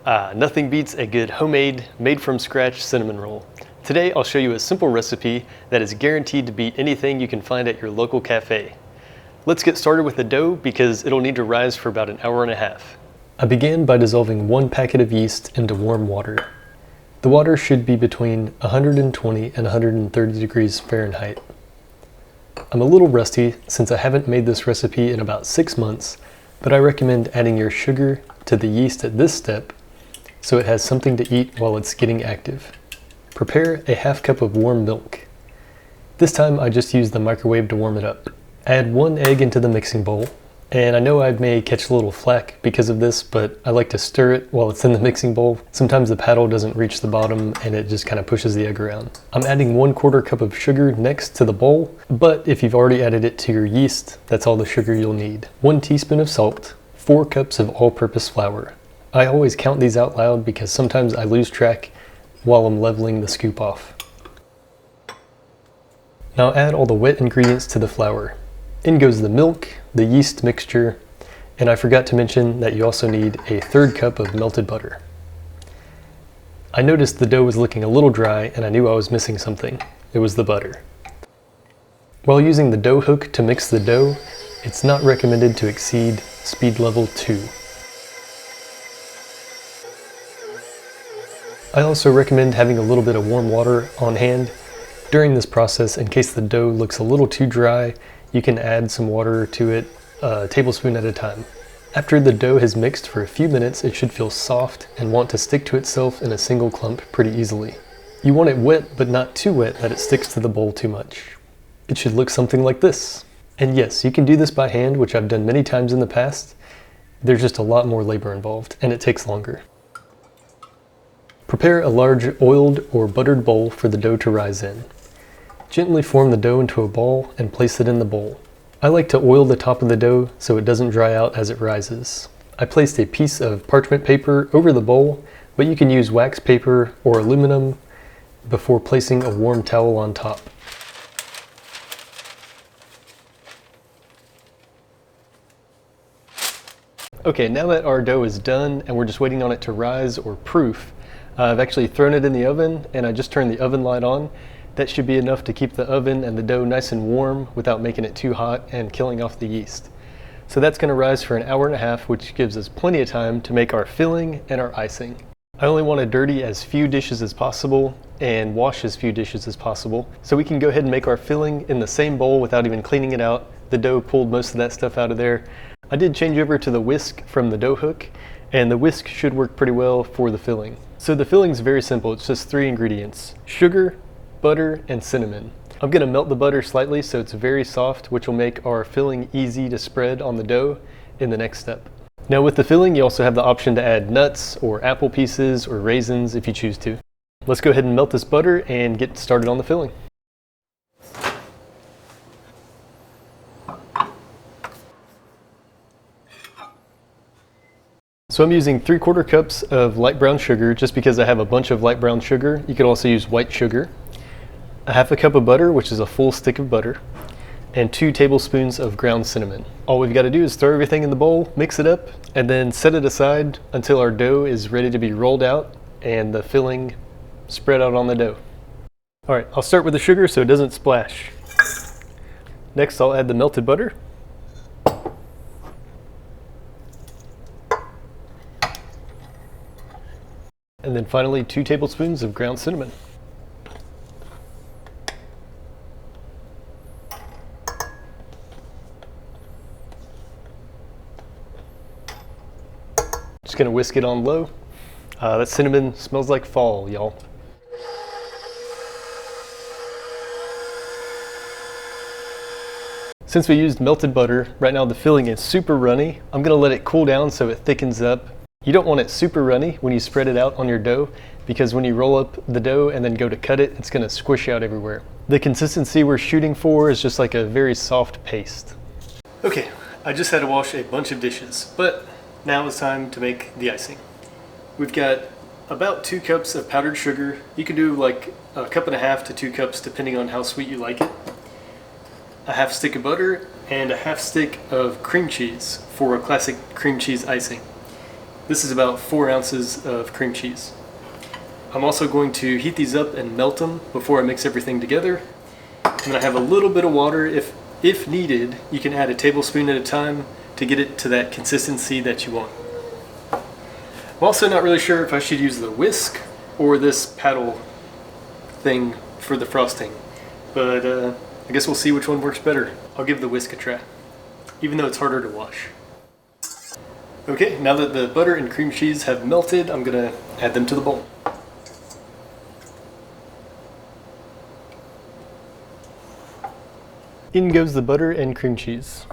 Nothing beats a good homemade, made from scratch cinnamon roll. Today I'll show you a simple recipe that is guaranteed to beat anything you can find at your local cafe. Let's get started with the dough because it'll need to rise for about an hour and a half. I began by dissolving 1 packet of yeast into warm water. The water should be between 120 and 130 degrees Fahrenheit. I'm a little rusty since I haven't made this recipe in about 6 months, but I recommend adding your sugar to the yeast at this step so it has something to eat while it's getting active. Prepare a half cup of warm milk. This time I just used the microwave to warm it up. Add 1 egg into the mixing bowl, and I know I may catch a little flack because of this, but I like to stir it while it's in the mixing bowl. Sometimes the paddle doesn't reach the bottom and it just kind of pushes the egg around. I'm adding 1/4 cup of sugar next to the bowl, but if you've already added it to your yeast, that's all the sugar you'll need. 1 teaspoon of salt, 4 cups of all-purpose flour. I always count these out loud because sometimes I lose track while I'm leveling the scoop off. Now add all the wet ingredients to the flour. In goes the milk, the yeast mixture, and I forgot to mention that you also need a 1/3 cup of melted butter. I noticed the dough was looking a little dry and I knew I was missing something. It was the butter. While using the dough hook to mix the dough, it's not recommended to exceed speed level 2. I also recommend having a little bit of warm water on hand during this process in case the dough looks a little too dry. You can add some water to it, a tablespoon at a time. After the dough has mixed for a few minutes, it should feel soft and want to stick to itself in a single clump pretty easily. You want it wet, but not too wet that it sticks to the bowl too much. It should look something like this. And yes, you can do this by hand, which I've done many times in the past. There's just a lot more labor involved, and it takes longer. Prepare a large oiled or buttered bowl for the dough to rise in. Gently form the dough into a ball and place it in the bowl. I like to oil the top of the dough so it doesn't dry out as it rises. I placed a piece of parchment paper over the bowl, but you can use wax paper or aluminum before placing a warm towel on top. Okay, now that our dough is done and we're just waiting on it to rise or proof, I've actually thrown it in the oven and I just turned the oven light on. That should be enough to keep the oven and the dough nice and warm without making it too hot and killing off the yeast. So that's going to rise for an hour and a half, which gives us plenty of time to make our filling and our icing. I only want to dirty as few dishes as possible and wash as few dishes as possible, so we can go ahead and make our filling in the same bowl without even cleaning it out. The dough pulled most of that stuff out of there. I did change over to the whisk from the dough hook, and the whisk should work pretty well for the filling. So the filling is very simple. It's just 3 ingredients: sugar, butter, and cinnamon. I'm going to melt the butter slightly so it's very soft, which will make our filling easy to spread on the dough in the next step. Now with the filling, you also have the option to add nuts or apple pieces or raisins if you choose to. Let's go ahead and melt this butter and get started on the filling. So I'm using 3/4 cups of light brown sugar just because I have a bunch of light brown sugar. You could also use white sugar. A 1/2 cup of butter, which is a full stick of butter, and 2 tablespoons of ground cinnamon. All we've got to do is throw everything in the bowl, mix it up, and then set it aside until our dough is ready to be rolled out and the filling spread out on the dough. All right, I'll start with the sugar so it doesn't splash. Next, I'll add the melted butter. And then finally 2 tablespoons of ground cinnamon. Just gonna whisk it on low. That cinnamon smells like fall, y'all. Since we used melted butter, right now the filling is super runny. I'm gonna let it cool down so it thickens up. You don't want it super runny when you spread it out on your dough because when you roll up the dough and then go to cut it, it's gonna squish out everywhere. The consistency we're shooting for is just like a very soft paste. Okay, I just had to wash a bunch of dishes, but now it's time to make the icing. We've got about 2 cups of powdered sugar. You can do like 1.5 cups to 2 cups depending on how sweet you like it. A 1/2 stick of butter and a 1/2 stick of cream cheese for a classic cream cheese icing. This is about 4 ounces of cream cheese. I'm also going to heat these up and melt them before I mix everything together. And then I have a little bit of water. If needed, you can add a tablespoon at a time to get it to that consistency that you want. I'm also not really sure if I should use the whisk or this paddle thing for the frosting, but I guess we'll see which one works better. I'll give the whisk a try, even though it's harder to wash. Okay, now that the butter and cream cheese have melted, I'm gonna add them to the bowl. In goes the butter and cream cheese.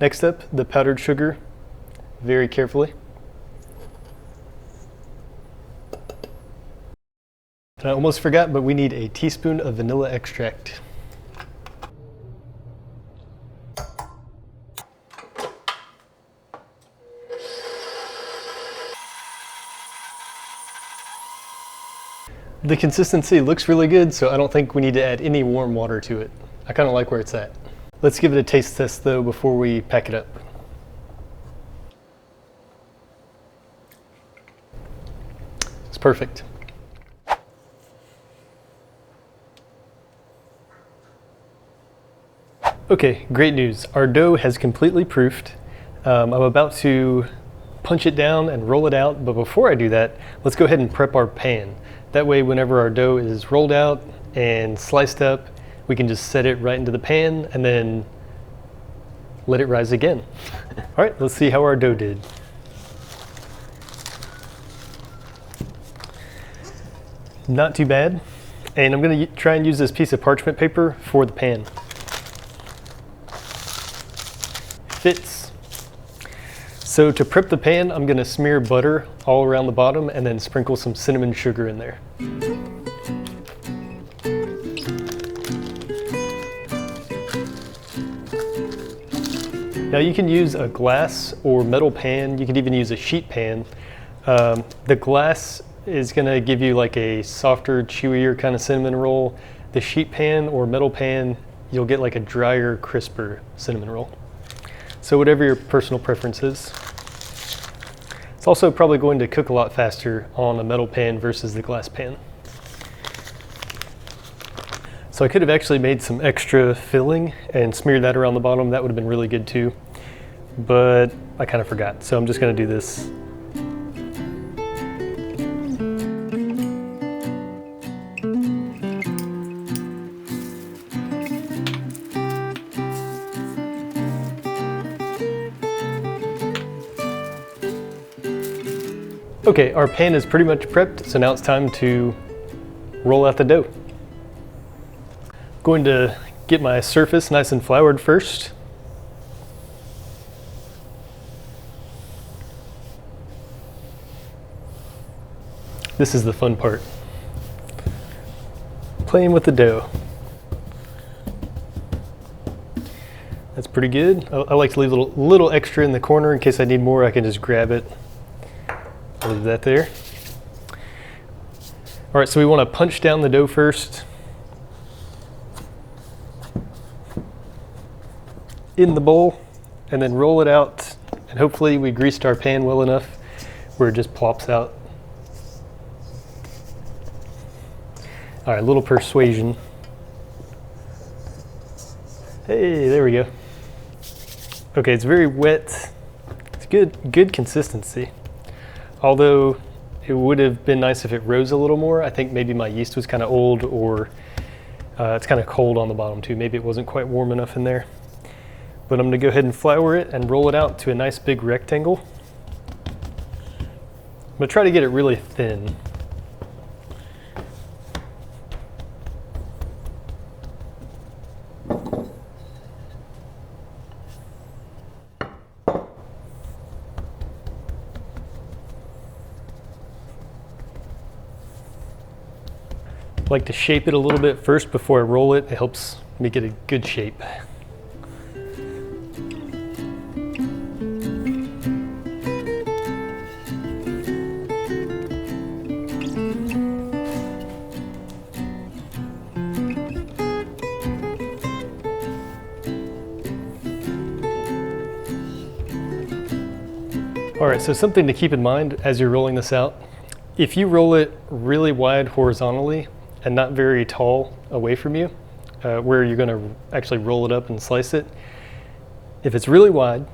Next up, the powdered sugar, very carefully. And I almost forgot, but we need a teaspoon of vanilla extract. The consistency looks really good, so I don't think we need to add any warm water to it. I kind of like where it's at. Let's give it a taste test though before we pack it up. It's perfect. Okay, great news. Our dough has completely proofed. I'm about to punch it down and roll it out, but before I do that, let's go ahead and prep our pan. That way, whenever our dough is rolled out and sliced up, we can just set it right into the pan and then let it rise again. All right, let's see how our dough did. Not too bad. And I'm gonna try and use this piece of parchment paper for the pan. Fits. So to prep the pan, I'm gonna smear butter all around the bottom and then sprinkle some cinnamon sugar in there. Now you can use a glass or metal pan. You can even use a sheet pan. The glass is gonna give you like a softer, chewier kind of cinnamon roll. The sheet pan or metal pan, you'll get like a drier, crisper cinnamon roll. So whatever your personal preference is. It's also probably going to cook a lot faster on a metal pan versus the glass pan. So I could have actually made some extra filling and smeared that around the bottom. That would have been really good too, but I kind of forgot. So I'm just gonna do this. Okay, our pan is pretty much prepped, so now it's time to roll out the dough. Going to get my surface nice and floured first. This is the fun part. Playing with the dough. That's pretty good. I like to leave a little extra in the corner in case I need more. I can just grab it. Leave that there. All right, so we want to punch down the dough first. In the bowl, and then roll it out. And hopefully we greased our pan well enough where it just plops out. All right, a little persuasion. Hey, there we go. Okay, it's very wet. It's good consistency. Although it would have been nice if it rose a little more. I think maybe my yeast was kind of old, or it's kind of cold on the bottom too. Maybe it wasn't quite warm enough in there. But I'm gonna go ahead and flour it and roll it out to a nice big rectangle. I'm gonna try to get it really thin. I like to shape it a little bit first before I roll it. It helps make it a good shape. All right, so something to keep in mind as you're rolling this out. If you roll it really wide horizontally and not very tall away from you, where you're gonna actually roll it up and slice it, if it's really wide,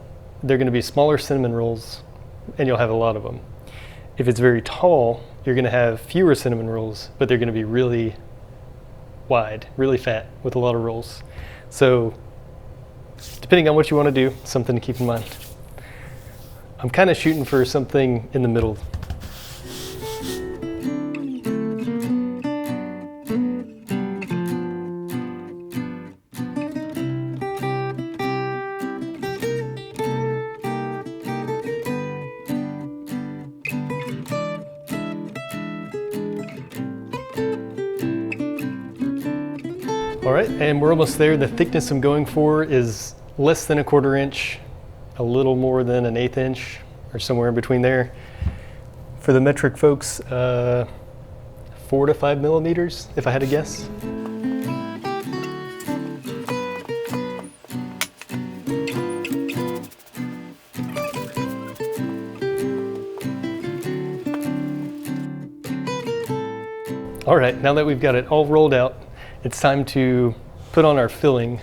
they're gonna be smaller cinnamon rolls and you'll have a lot of them. If it's very tall, you're gonna have fewer cinnamon rolls, but they're gonna be really wide, really fat with a lot of rolls. So depending on what you wanna do, something to keep in mind. I'm kind of shooting for something in the middle. All right, and we're almost there. The thickness I'm going for is less than a 1/4 inch, a little more than an 1/8 inch, or somewhere in between there. For the metric folks, 4 to 5 millimeters, if I had to guess. All right, now that we've got it all rolled out, it's time to put on our filling.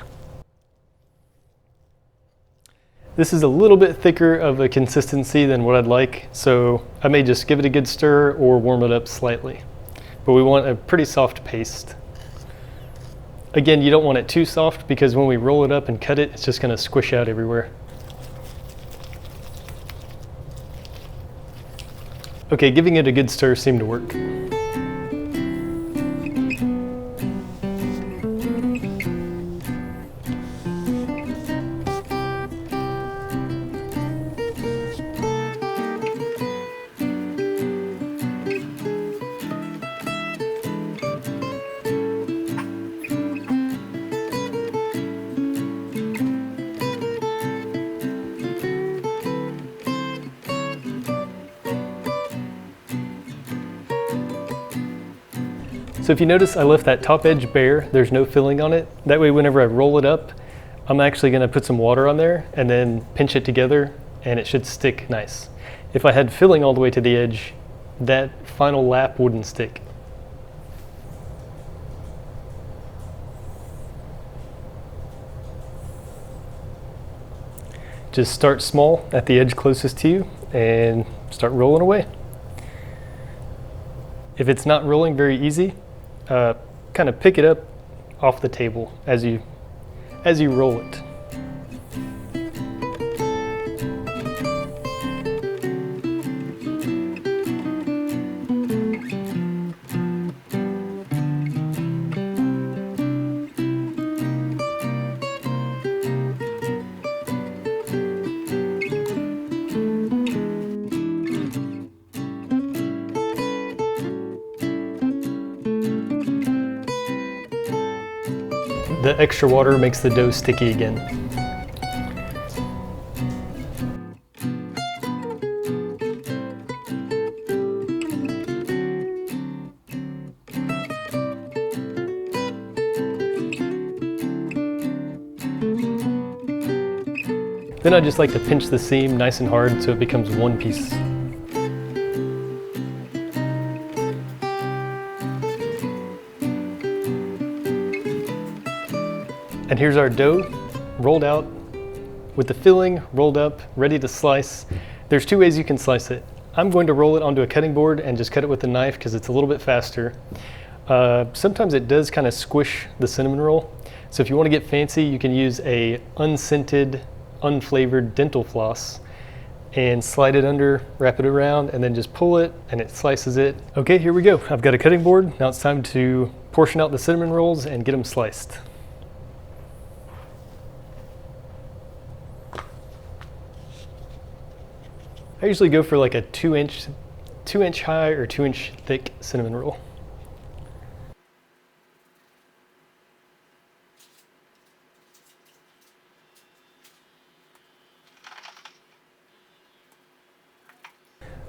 This is a little bit thicker of a consistency than what I'd like, so I may just give it a good stir or warm it up slightly. But we want a pretty soft paste. Again, you don't want it too soft because when we roll it up and cut it, it's just gonna squish out everywhere. Okay, giving it a good stir seemed to work. So if you notice, I left that top edge bare. There's no filling on it. That way, whenever I roll it up, I'm actually gonna put some water on there and then pinch it together and it should stick nice. If I had filling all the way to the edge, that final lap wouldn't stick. Just start small at the edge closest to you and start rolling away. If it's not rolling very easy, kind of pick it up off the table as you roll it. The extra water makes the dough sticky again. Then I just like to pinch the seam nice and hard so it becomes one piece. And here's our dough rolled out with the filling rolled up, ready to slice. There's two ways you can slice it. I'm going to roll it onto a cutting board and just cut it with a knife because it's a little bit faster. Sometimes it does kind of squish the cinnamon roll. So if you want to get fancy, you can use a unscented, unflavored dental floss and slide it under, wrap it around, and then just pull it and it slices it. Okay, here we go. I've got a cutting board. Now it's time to portion out the cinnamon rolls and get them sliced. I usually go for like a 2-inch high or 2-inch thick cinnamon roll.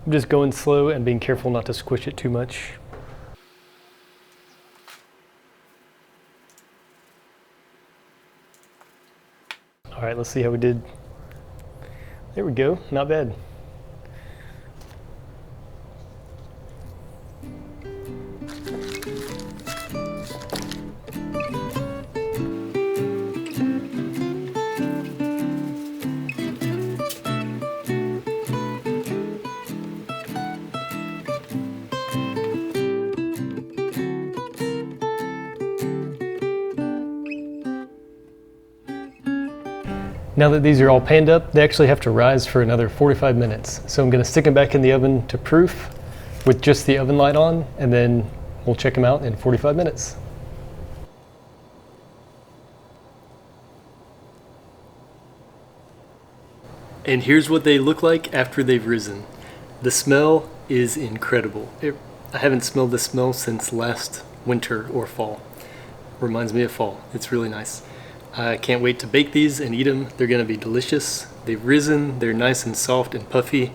I'm just going slow and being careful not to squish it too much. All right, let's see how we did. There we go, not bad. Now that these are all panned up, they actually have to rise for another 45 minutes. So I'm gonna stick them back in the oven to proof with just the oven light on, and then we'll check them out in 45 minutes. And here's what they look like after they've risen. The smell is incredible. I haven't smelled this smell since last winter or fall. Reminds me of fall. It's really nice. I can't wait to bake these and eat them. They're gonna be delicious. They've risen, they're nice and soft and puffy.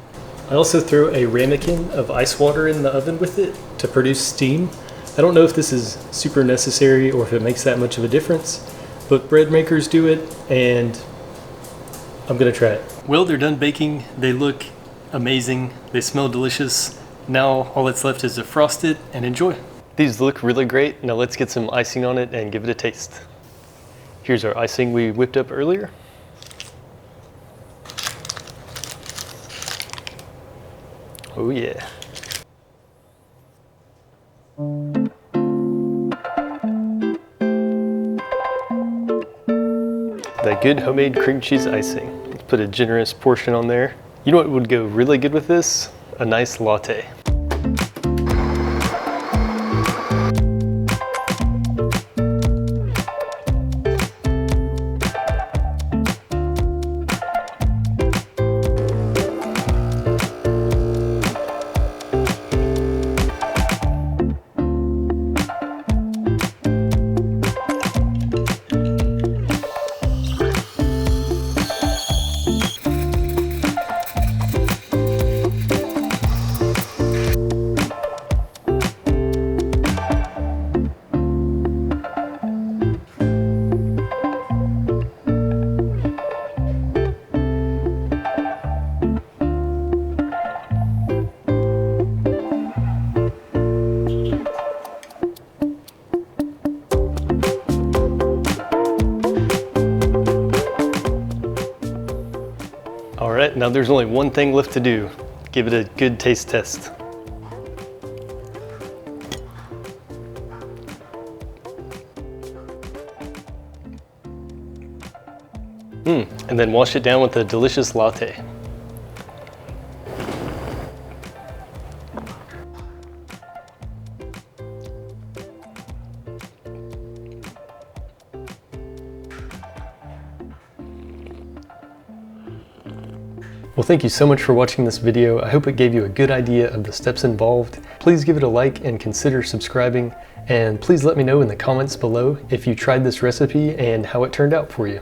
I also throw a ramekin of ice water in the oven with it to produce steam. I don't know if this is super necessary or if it makes that much of a difference, but bread makers do it, and I'm gonna try it. Well, they're done baking. They look amazing. They smell delicious. Now all that's left is to frost it and enjoy. These look really great. Now let's get some icing on it and give it a taste. Here's our icing we whipped up earlier. Oh yeah. That good homemade cream cheese icing. Let's put a generous portion on there. You know what would go really good with this? A nice latte. All right, now there's only one thing left to do. Give it a good taste test. And then wash it down with a delicious latte. Well, thank you so much for watching this video. I hope it gave you a good idea of the steps involved. Please give it a like and consider subscribing. And please let me know in the comments below if you tried this recipe and how it turned out for you.